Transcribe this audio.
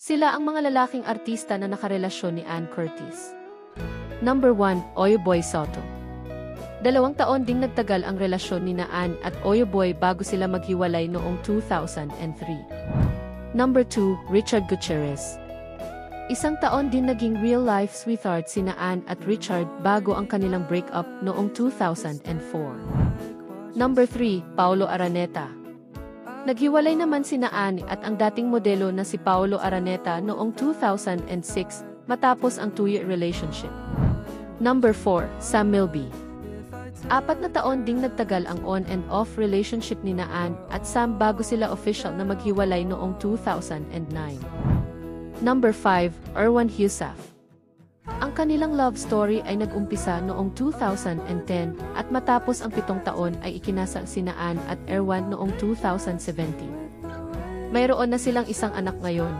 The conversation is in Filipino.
Sila ang mga lalaking artista na nakarelasyon ni Ann Curtis. Number 1, Oyoboy Soto. 2 taon ding nagtagal ang relasyon ni Ann at Oyoboy bago sila maghiwalay noong 2003. Number 2, Richard Gutierrez. 1 taon din naging real-life sweetheart sina Ann at Richard bago ang kanilang breakup noong 2004. Number 3, Paolo Araneta. Naghiwalay naman sina Ann at ang dating modelo na si Paolo Araneta noong 2006 matapos ang 2-year relationship. Number 4, Sam Milby. 4 na taon ding nagtagal ang on and off relationship ni Ann at Sam bago sila official na maghiwalay noong 2009. Number 5, Erwan Heussaff. Ang kanilang love story ay nag-umpisa noong 2010 at matapos ang 7 taon ay ikinasal sina Ann at Erwan noong 2017. Mayroon na silang isang anak ngayon.